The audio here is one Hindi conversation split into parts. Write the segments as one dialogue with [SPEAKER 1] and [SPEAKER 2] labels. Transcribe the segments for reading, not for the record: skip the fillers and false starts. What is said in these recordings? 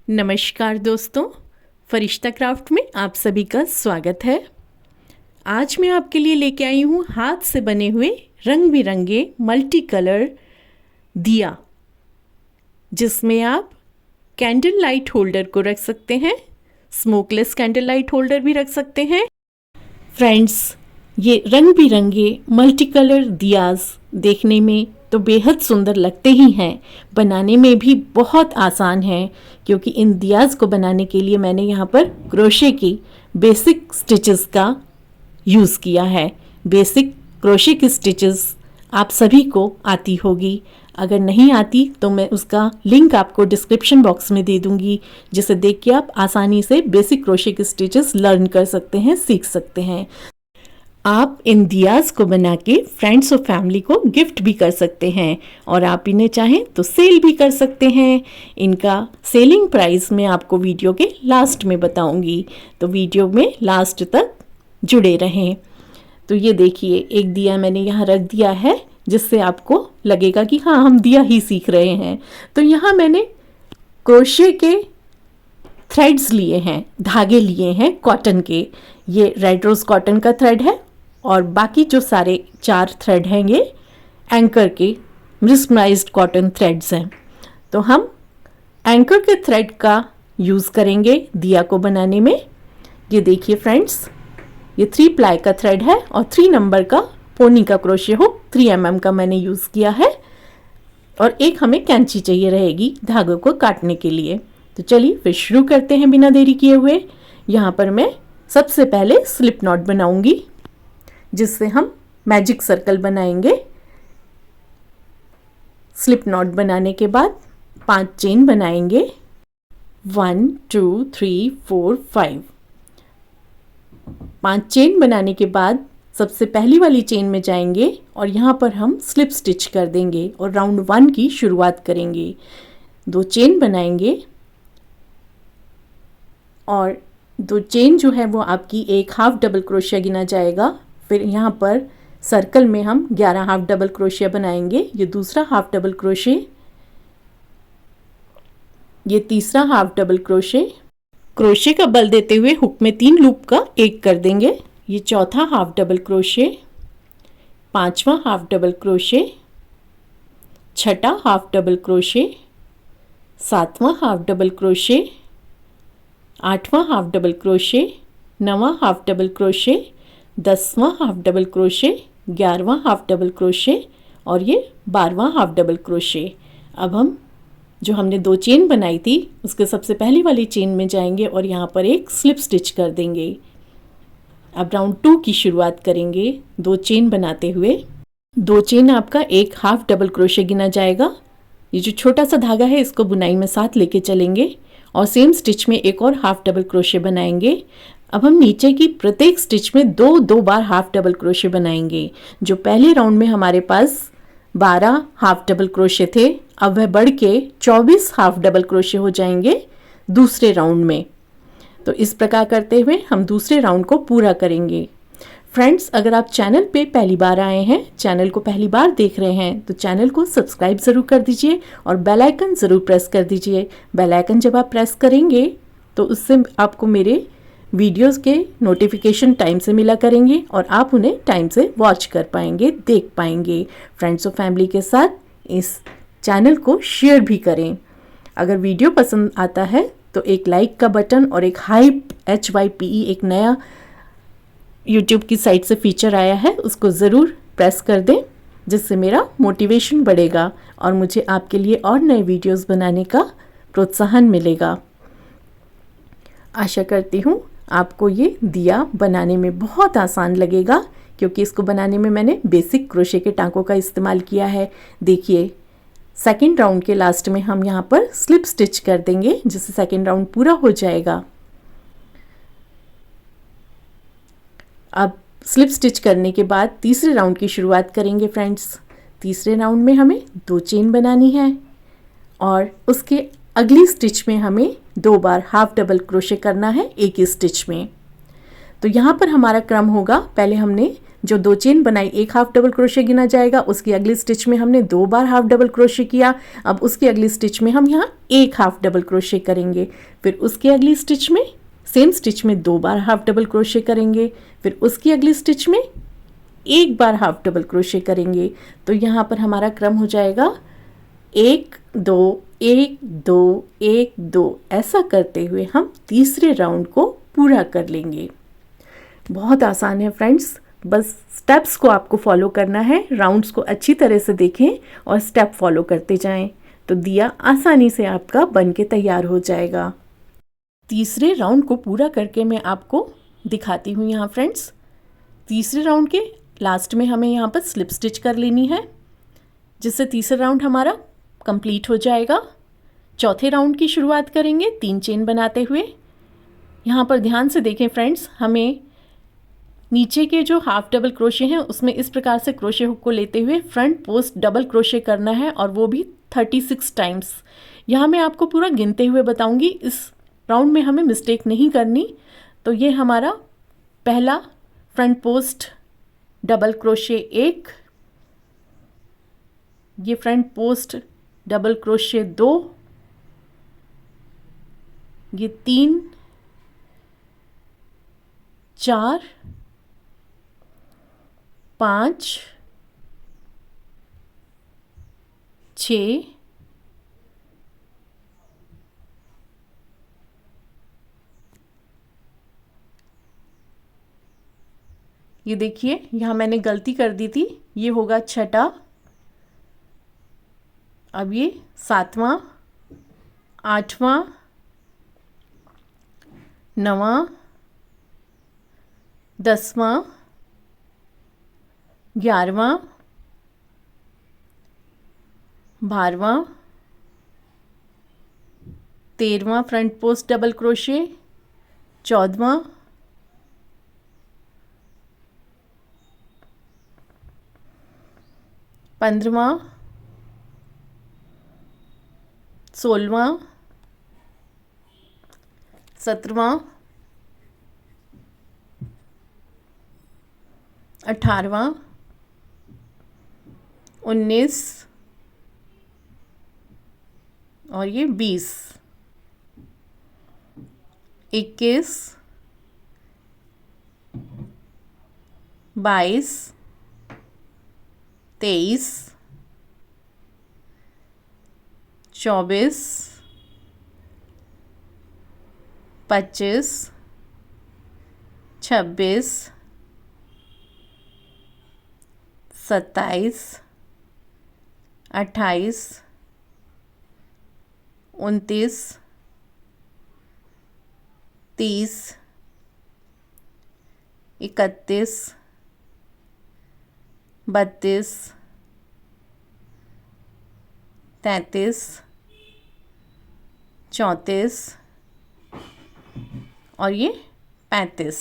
[SPEAKER 1] नमस्कार दोस्तों, फरिश्ता क्राफ्ट में आप सभी का स्वागत है। आज मैं आपके लिए लेके आई हूँ हाथ से बने हुए रंग बिरंगे मल्टी कलर दिया, जिसमें आप कैंडल लाइट होल्डर को रख सकते हैं, स्मोकलेस कैंडल लाइट होल्डर भी रख सकते हैं। फ्रेंड्स, ये रंग बिरंगे मल्टी कलर दियाज देखने में तो बेहद सुंदर लगते ही हैं, बनाने में भी बहुत आसान है, क्योंकि इन दियाज को बनाने के लिए मैंने यहाँ पर क्रोशे की बेसिक स्टिचेस का यूज़ किया है। बेसिक क्रोशे की स्टिचेस आप सभी को आती होगी, अगर नहीं आती तो मैं उसका लिंक आपको डिस्क्रिप्शन बॉक्स में दे दूँगी, जिसे देख के आप आसानी से बेसिक क्रोशे की स्टिचेस लर्न कर सकते हैं, सीख सकते हैं। आप इन दियाज को बना के फ्रेंड्स और फैमिली को गिफ्ट भी कर सकते हैं, और आप इन्हें चाहें तो सेल भी कर सकते हैं। इनका सेलिंग प्राइस मैं आपको वीडियो के लास्ट में बताऊंगी, तो वीडियो में लास्ट तक जुड़े रहें। तो ये देखिए, एक दिया मैंने यहाँ रख दिया है, जिससे आपको लगेगा कि हाँ, हम दिया ही सीख रहे हैं। तो यहाँ मैंने क्रोशे के थ्रेड्स लिए हैं, धागे लिए हैं कॉटन के। ये रेड रोज कॉटन का थ्रेड है, और बाकी जो सारे 4 थ्रेड हैं ये एंकर के मिसमराइज्ड कॉटन थ्रेड्स हैं। तो हम एंकर के थ्रेड का यूज़ करेंगे दिया को बनाने में। ये देखिए फ्रेंड्स, ये 3 प्लाई का थ्रेड है और 3 नंबर का पोनी का क्रोशे हो 3 mm का मैंने यूज़ किया है, और एक हमें कैंची चाहिए रहेगी धागों को काटने के लिए। तो चलिए फिर शुरू करते हैं बिना देरी किए हुए। यहाँ पर मैं सबसे पहले स्लिप नॉट बनाऊंगी, जिससे हम मैजिक सर्कल बनाएंगे। स्लिप नॉट बनाने के बाद 5 चेन बनाएंगे, 1 2 3 4 5। 5 चेन बनाने के बाद सबसे पहली वाली चेन में जाएंगे और यहाँ पर हम स्लिप स्टिच कर देंगे और राउंड 1 की शुरुआत करेंगे। 2 चेन बनाएंगे, और 2 चेन जो है वो आपकी एक हाफ डबल क्रोशिया गिना जाएगा। फिर यहाँ पर सर्कल में हम 11 हाफ डबल क्रोशिया बनाएंगे। ये दूसरा हाफ डबल क्रोशे, ये तीसरा हाफ डबल क्रोशे। क्रोशे का बल देते हुए हुक में 3 लूप का 1 कर देंगे। ये चौथा हाफ डबल क्रोशे, 5वां हाफ डबल क्रोशे, 6ठा हाफ डबल क्रोशे, 7वां हाफ डबल क्रोशे, 8वां हाफ डबल क्रोशे, 9वां हाफ डबल क्रोशे, 10वां हाफ डबल क्रोशे, 11वां हाफ डबल क्रोशे, और ये 12वां हाफ डबल क्रोशे। अब हम जो हमने 2 चेन बनाई थी उसके सबसे पहली वाली चेन में जाएंगे और यहाँ पर एक स्लिप स्टिच कर देंगे। अब राउंड 2 की शुरुआत करेंगे 2 चेन बनाते हुए। 2 चेन आपका एक हाफ डबल क्रोशे गिना जाएगा। ये जो छोटा सा धागा है इसको बुनाई में साथ लेके चलेंगे और सेम स्टिच में एक और हाफ डबल क्रोशे बनाएंगे। अब हम नीचे की प्रत्येक स्टिच में 2 बार हाफ डबल क्रोशे बनाएंगे। जो पहले राउंड में हमारे पास 12 हाफ डबल क्रोशे थे, अब वह बढ़ के 24 हाफ डबल क्रोशे हो जाएंगे दूसरे राउंड में। तो इस प्रकार करते हुए हम दूसरे राउंड को पूरा करेंगे। फ्रेंड्स, अगर आप चैनल पे पहली बार आए हैं, चैनल को पहली बार देख रहे हैं, तो चैनल को सब्सक्राइब ज़रूर कर दीजिए और बेल आइकन ज़रूर प्रेस कर दीजिए। बेल आइकन जब आप प्रेस करेंगे तो उससे आपको मेरे वीडियोस के नोटिफिकेशन टाइम से मिला करेंगे और आप उन्हें टाइम से वॉच कर पाएंगे, देख पाएंगे। फ्रेंड्स और फैमिली के साथ इस चैनल को शेयर भी करें। अगर वीडियो पसंद आता है तो एक लाइक का बटन और एक हाइप HYPE एक नया यूट्यूब की साइट से फीचर आया है, उसको ज़रूर प्रेस कर दें, जिससे मेरा मोटिवेशन बढ़ेगा और मुझे आपके लिए और नए वीडियोस बनाने का प्रोत्साहन मिलेगा। आशा करती हूँ आपको ये दिया बनाने में बहुत आसान लगेगा, क्योंकि इसको बनाने में मैंने बेसिक क्रोशे के टांकों का इस्तेमाल किया है। देखिए, सेकेंड राउंड के लास्ट में हम यहाँ पर स्लिप स्टिच कर देंगे, जिससे सेकेंड राउंड पूरा हो जाएगा। अब स्लिप स्टिच करने के बाद तीसरे राउंड की शुरुआत करेंगे फ्रेंड्स। तीसरे राउंड में हमें 2 चेन बनानी है और उसके अगली स्टिच में हमें 2 बार हाफ डबल क्रोशे करना है एक ही स्टिच में। तो यहाँ पर हमारा क्रम होगा, पहले हमने जो 2 चेन बनाई, एक हाफ डबल क्रोशे गिना जाएगा, उसकी अगली स्टिच में हमने 2 बार हाफ डबल क्रोशे किया। अब उसकी अगली स्टिच में हम यहाँ एक हाफ डबल क्रोशे करेंगे, फिर उसकी अगली स्टिच में सेम स्टिच में 2 बार हाफ डबल क्रोशे करेंगे, फिर उसकी अगली स्टिच में एक बार हाफ डबल क्रोशे करेंगे। तो यहाँ पर हमारा क्रम हो जाएगा 1 2 1 2 1 2। ऐसा करते हुए हम तीसरे राउंड को पूरा कर लेंगे। बहुत आसान है फ्रेंड्स, बस स्टेप्स को आपको फॉलो करना है। राउंड्स को अच्छी तरह से देखें और स्टेप फॉलो करते जाएं, तो दिया आसानी से आपका बन के तैयार हो जाएगा। तीसरे राउंड को पूरा करके मैं आपको दिखाती हूँ। यहाँ फ्रेंड्स, तीसरे राउंड के लास्ट में हमें यहाँ पर स्लिप स्टिच कर लेनी है, जिससे तीसरा राउंड हमारा कंप्लीट हो जाएगा। चौथे राउंड की शुरुआत करेंगे 3 चेन बनाते हुए। यहाँ पर ध्यान से देखें फ्रेंड्स, हमें नीचे के जो हाफ डबल क्रोशे हैं उसमें इस प्रकार से क्रोशे हुक को लेते हुए फ्रंट पोस्ट डबल क्रोशे करना है, और वो भी 36 टाइम्स। यहाँ मैं आपको पूरा गिनते हुए बताऊंगी, इस राउंड में हमें मिस्टेक नहीं करनी। तो ये हमारा पहला फ्रंट पोस्ट डबल क्रोशे 1, ये फ्रंट पोस्ट डबल क्रोशे 2, ये 3 4 5 6 ये देखिए, यहाँ मैंने गलती कर दी थी, ये होगा छठा। अब ये 7वां 8वां 9वां 10वां 11वां 12वां 13वां फ्रंट पोस्ट डबल क्रोशे, 14वां 15वां 16वां 17वां 18वां 19 और ये 20 21 22 23 24 25 26 27 28 29 30 31 32 33 34 और ये 35।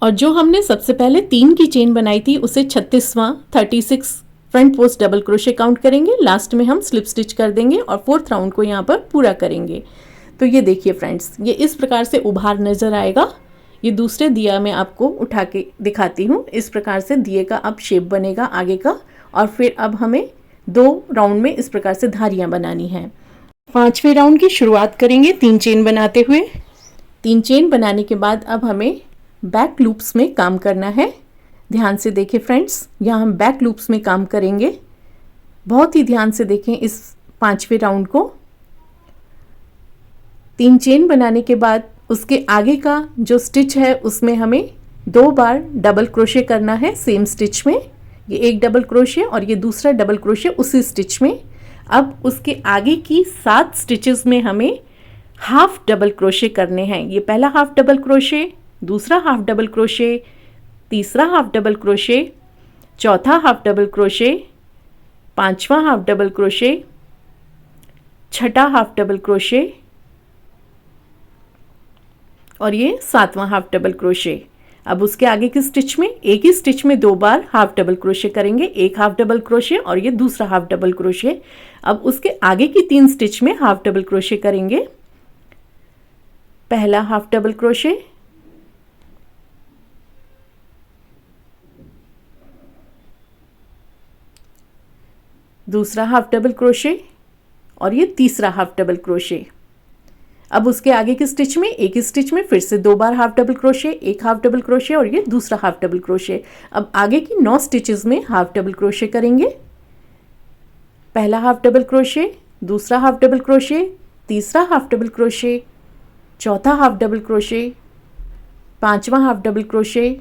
[SPEAKER 1] और जो हमने सबसे पहले 3 की चेन बनाई थी उसे 36वां 36 front post double crochet count करेंगे। लास्ट में हम स्लिप स्टिच कर देंगे और 4th राउंड को यहाँ पर पूरा करेंगे। तो ये देखिए फ्रेंड्स, ये इस प्रकार से उभार नज़र आएगा। ये दूसरे दिया में आपको उठा के दिखाती हूँ। इस प्रकार से दिए का अब शेप बनेगा आगे का, और फिर अब हमें 2 राउंड में इस प्रकार से धारियाँ बनानी हैं। 5वें राउंड की शुरुआत करेंगे 3 चेन बनाते हुए। 3 चेन बनाने के बाद अब हमें बैक लूप्स में काम करना है। ध्यान से देखें फ्रेंड्स, यहाँ हम बैक लूप्स में काम करेंगे। बहुत ही ध्यान से देखें इस 5वें राउंड को। 3 चेन बनाने के बाद उसके आगे का जो स्टिच है उसमें हमें 2 बार डबल क्रोशे करना है सेम स्टिच में। ये एक डबल क्रोशे और ये दूसरा डबल क्रोशे उसी स्टिच में। अब उसके आगे की 7 स्टिचेस में हमें हाफ डबल क्रोशे करने हैं। ये पहला हाफ डबल क्रोशे, दूसरा हाफ डबल क्रोशे, तीसरा हाफ डबल क्रोशे, चौथा हाफ डबल क्रोशे, 5वां हाफ डबल क्रोशे, छठा हाफ डबल क्रोशे और ये 7वां हाफ डबल क्रोशे। अब उसके आगे की स्टिच में एक ही स्टिच में 2 बार हाफ डबल क्रोशे करेंगे, एक हाफ डबल क्रोशे और ये दूसरा हाफ डबल क्रोशे। अब उसके आगे की 3 स्टिच में हाफ डबल क्रोशे करेंगे। पहला हाफ डबल क्रोशे, दूसरा हाफ डबल क्रोशे और ये तीसरा हाफ डबल क्रोशे। अब उसके आगे के स्टिच में, एक स्टिच में फिर से 2 बार हाफ डबल क्रोशे, एक हाफ डबल क्रोशे और ये दूसरा हाफ डबल क्रोशे। अब आगे की 9 स्टिचेस में हाफ डबल क्रोशे करेंगे। पहला हाफ डबल क्रोशे, दूसरा हाफ डबल क्रोशे, तीसरा हाफ डबल क्रोशे, चौथा हाफ डबल क्रोशे, पांचवा हाफ डबल क्रोशे,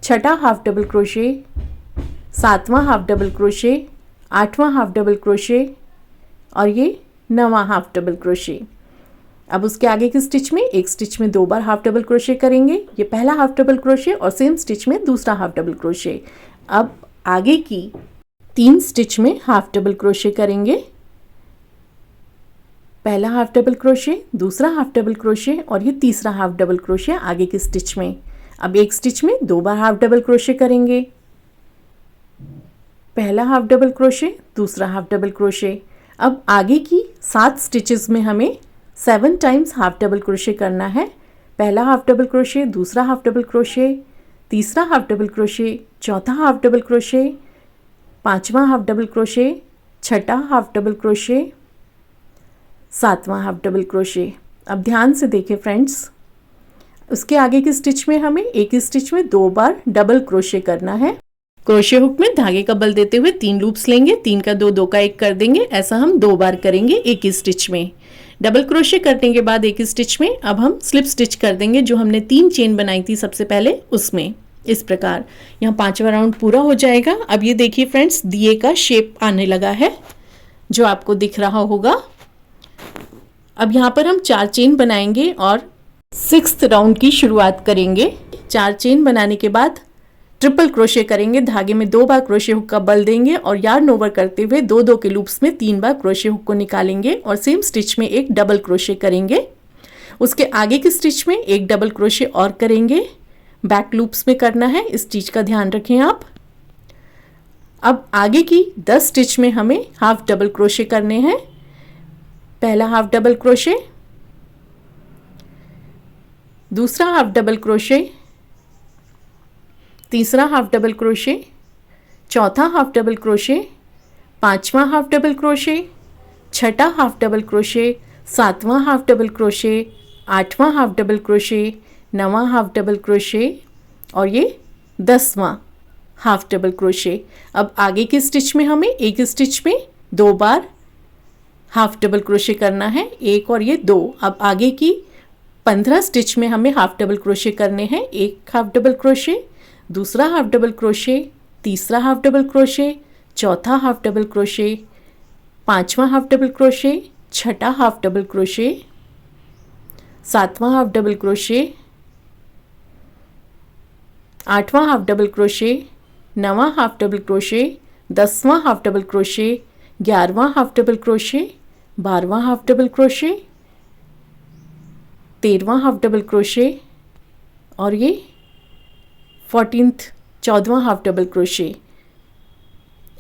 [SPEAKER 1] छठा हाफ डबल क्रोशे, सातवां हाफ डबल क्रोशे, आठवां हाफ डबल क्रोशे और ये 9वां हाफ डबल क्रोशे। अब उसके आगे की स्टिच में, एक स्टिच में 2 बार हाफ डबल क्रोशे करेंगे। ये पहला हाफ डबल क्रोशे और सेम स्टिच में दूसरा हाफ डबल क्रोशे। अब आगे की 3 स्टिच में हाफ डबल क्रोशे करेंगे। पहला हाफ डबल क्रोशे, दूसरा हाफ डबल क्रोशे और ये तीसरा हाफ डबल क्रोशे आगे की स्टिच में। अब एक स्टिच में 2 बार हाफ डबल क्रोशे करेंगे। पहला हाफ डबल क्रोशे, दूसरा हाफ डबल क्रोशे। अब आगे की 7 स्टिचेस में हमें 7 टाइम्स हाफ डबल क्रोशे करना है। पहला हाफ डबल क्रोशे, दूसरा हाफ डबल क्रोशे, तीसरा हाफ डबल क्रोशे, चौथा हाफ डबल क्रोशे, पांचवा हाफ डबल क्रोशे, छठा हाफ डबल क्रोशे, सातवां हाफ डबल क्रोशे। अब ध्यान से देखें फ्रेंड्स, उसके आगे की स्टिच में हमें एक स्टिच में 2 बार डबल क्रोशे करना है। क्रोशे हुक में धागे का बल देते हुए 3 लूप्स लेंगे, 3 का 2, 2 का 1 कर देंगे। ऐसा हम 2 बार करेंगे एक ही स्टिच में। डबल क्रोशे करने के बाद एक स्टिच में अब हम स्लिप स्टिच कर देंगे, जो हमने 3 चेन बनाई थी सबसे पहले उसमें। इस प्रकार यहाँ 5वां राउंड पूरा हो जाएगा। अब ये देखिए फ्रेंड्स, दिए का शेप आने लगा है जो आपको दिख रहा होगा। अब यहाँ पर हम 4 चेन बनाएंगे और 6th राउंड की शुरुआत करेंगे। 4 चेन बनाने के बाद ट्रिपल क्रोशे करेंगे। धागे में 2 बार क्रोशे हुक का बल देंगे और यार्न ओवर करते हुए 2-2 के लूप्स में 3 बार क्रोशे हुक को निकालेंगे और सेम स्टिच में एक डबल क्रोशे करेंगे। उसके आगे की स्टिच में एक डबल क्रोशे और करेंगे। बैक लूप्स में करना है, इस चीज का ध्यान रखें आप। अब आगे की 10 स्टिच में हमें हाफ डबल क्रोशे करने हैं। पहला हाफ डबल क्रोशे, दूसरा हाफ डबल क्रोशे, तीसरा हाफ डबल क्रोशे, चौथा हाफ डबल क्रोशे, पांचवा हाफ डबल क्रोशे, छठा हाफ डबल क्रोशे, सातवां हाफ डबल क्रोशे, आठवां हाफ डबल क्रोशे, 9वां हाफ डबल क्रोशे और ये 10वां हाफ डबल क्रोशे। अब आगे की स्टिच में हमें एक स्टिच में 2 बार हाफ डबल क्रोशे करना है, 1 और ये 2। अब आगे की 15 स्टिच में हमें हाफ डबल क्रोशे करने हैं। एक हाफ डबल क्रोशे, दूसरा हाफ डबल क्रोशे, तीसरा हाफ डबल क्रोशे, चौथा हाफ डबल क्रोशे, पांचवा हाफ डबल क्रोशे, छठा हाफ डबल क्रोशे, सातवां हाफ डबल क्रोशे, आठवां हाफ डबल क्रोशे, 9वां हाफ डबल क्रोशे, 10वां हाफ डबल क्रोशे, 11वां हाफ डबल क्रोशे, 12वां हाफ डबल क्रोशे, 13वां हाफ डबल क्रोशे और ये 14वां हाफ डबल क्रोशे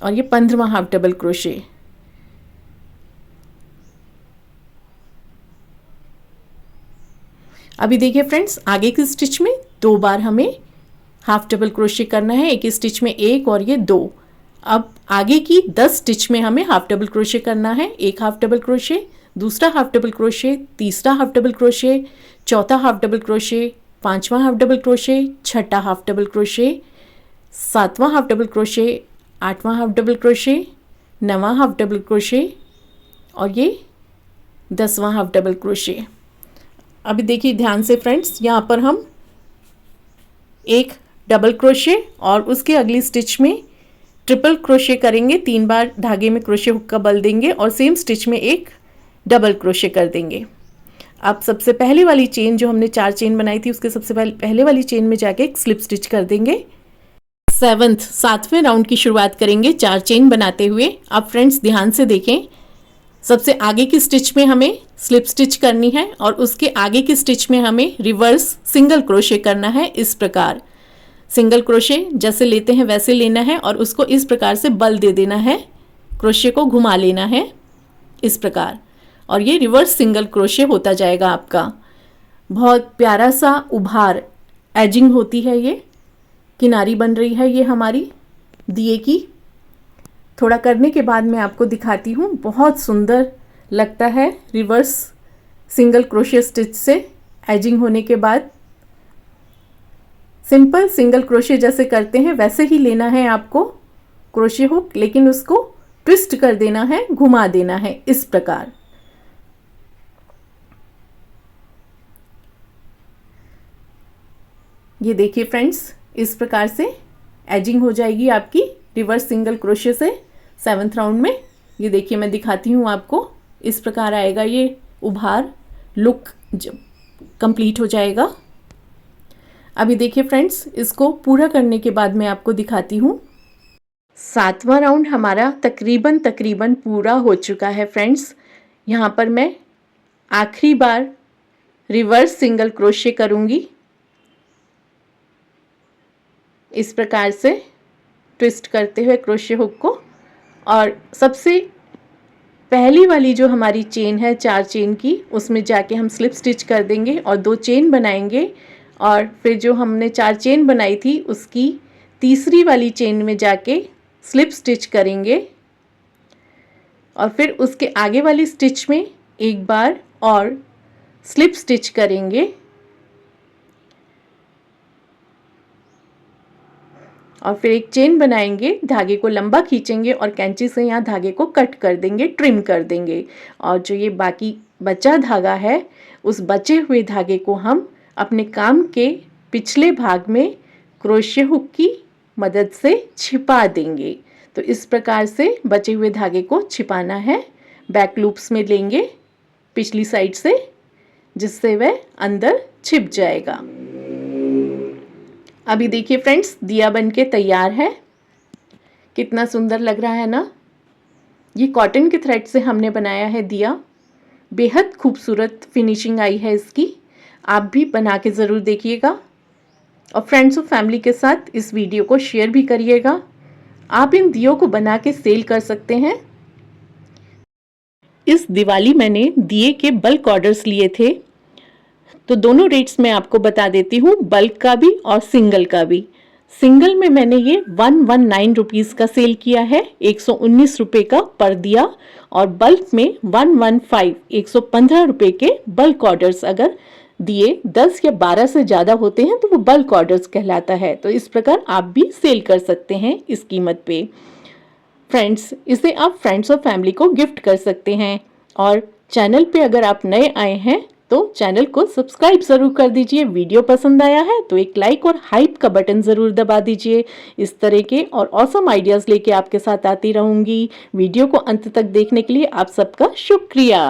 [SPEAKER 1] और ये 15वां हाफ डबल क्रोशे। अभी देखिए फ्रेंड्स, आगे की स्टिच में 2 बार हमें हाफ डबल क्रोशे करना है, एक स्टिच में 1 और ये 2। अब आगे की 10 स्टिच में हमें हाफ डबल क्रोशे करना है। एक हाफ डबल क्रोशे, दूसरा हाफ डबल क्रोशे, तीसरा हाफ डबल क्रोशे, चौथा हाफ डबल क्रोशे, पांचवा हाफ डबल क्रोशे, छठा हाफ डबल क्रोशे, सातवां हाफ डबल क्रोशे, आठवां हाफ डबल क्रोशे, 9वां हाफ डबल क्रोशे और ये 10वां हाफ डबल क्रोशे। अभी देखिए ध्यान से फ्रेंड्स, यहाँ पर हम एक डबल क्रोशे और उसके अगली स्टिच में ट्रिपल क्रोशे करेंगे। 3 बार धागे में क्रोशे हुक का बल देंगे और सेम स्टिच में एक डबल क्रोशे कर देंगे। अब सबसे पहले वाली चेन जो हमने 4 चेन बनाई थी, उसके सबसे पहले वाली चेन में जाके एक स्लिप स्टिच कर देंगे। 7वें राउंड की शुरुआत करेंगे 4 चेन बनाते हुए। अब फ्रेंड्स ध्यान से देखें, सबसे आगे की स्टिच में हमें स्लिप स्टिच करनी है और उसके आगे की स्टिच में हमें रिवर्स सिंगल क्रोशे करना है। इस प्रकार सिंगल क्रोशे जैसे लेते हैं वैसे लेना है और उसको इस प्रकार से बल दे देना है, क्रोशे को घुमा लेना है इस प्रकार, और ये रिवर्स सिंगल क्रोशे होता जाएगा आपका। बहुत प्यारा सा उभार एजिंग होती है, ये किनारी बन रही है ये हमारी दिए की। थोड़ा करने के बाद मैं आपको दिखाती हूँ। बहुत सुंदर लगता है रिवर्स सिंगल क्रोशे स्टिच से एजिंग होने के बाद। सिंपल सिंगल क्रोशे जैसे करते हैं वैसे ही लेना है आपको क्रोशे हुक, लेकिन उसको ट्विस्ट कर देना है, घुमा देना है इस प्रकार। ये देखिए फ्रेंड्स, इस प्रकार से एजिंग हो जाएगी आपकी रिवर्स सिंगल क्रोशे से 7th राउंड में। ये देखिए मैं दिखाती हूँ आपको, इस प्रकार आएगा ये उभार लुक जब कंप्लीट हो जाएगा। अभी देखिए फ्रेंड्स, इसको पूरा करने के बाद मैं आपको दिखाती हूँ। 7वां राउंड हमारा तकरीबन पूरा हो चुका है फ्रेंड्स। यहाँ पर मैं आखिरी बार रिवर्स सिंगल क्रोशे करूँगी, इस प्रकार से ट्विस्ट करते हुए क्रोशे हुक को। और सबसे पहली वाली जो हमारी चेन है 4 चेन की, उसमें जाके हम स्लिप स्टिच कर देंगे और 2 चेन बनाएंगे। और फिर जो हमने 4 चेन बनाई थी उसकी तीसरी वाली चेन में जाके स्लिप स्टिच करेंगे और फिर उसके आगे वाली स्टिच में एक बार और स्लिप स्टिच करेंगे और फिर एक चेन बनाएंगे, धागे को लंबा खींचेंगे और कैंची से यहाँ धागे को कट कर देंगे, ट्रिम कर देंगे। और जो ये बाकी बचा धागा है, उस बचे हुए धागे को हम अपने काम के पिछले भाग में क्रोशे हुक की मदद से छिपा देंगे। तो इस प्रकार से बचे हुए धागे को छिपाना है। बैक लूप्स में लेंगे पिछली साइड से, जिससे वह अंदर छिप जाएगा। अभी देखिए फ्रेंड्स, दिया बनके तैयार है। कितना सुंदर लग रहा है ना। ये कॉटन के थ्रेड से हमने बनाया है दिया। बेहद खूबसूरत फिनिशिंग आई है इसकी। आप भी बना के ज़रूर देखिएगा और फ्रेंड्स और फैमिली के साथ इस वीडियो को शेयर भी करिएगा। आप इन दियों को बना के सेल कर सकते हैं। इस दिवाली मैंने दिए के बल्क ऑर्डर्स लिए थे, तो दोनों रेट्स मैं आपको बता देती हूँ, बल्क का भी और सिंगल का भी। सिंगल में मैंने ये 119 रुपीज़ का सेल किया है, 119 रुपये का पर दिया। और बल्क में 115 115 रुपये के बल्क ऑर्डर्स अगर दिए 10 या 12 से ज़्यादा होते हैं तो वो बल्क ऑर्डर्स कहलाता है। तो इस प्रकार आप भी सेल कर सकते हैं इस कीमत पे। फ्रेंड्स, इसे आप फ्रेंड्स और फैमिली को गिफ्ट कर सकते हैं। और चैनल पे अगर आप नए आए हैं तो चैनल को सब्सक्राइब ज़रूर कर दीजिए। वीडियो पसंद आया है तो एक लाइक और हाइप का बटन ज़रूर दबा दीजिए। इस तरह के और ऑसम आइडियाज़ लेके आपके साथ आती रहूँगी। वीडियो को अंत तक देखने के लिए आप सबका शुक्रिया।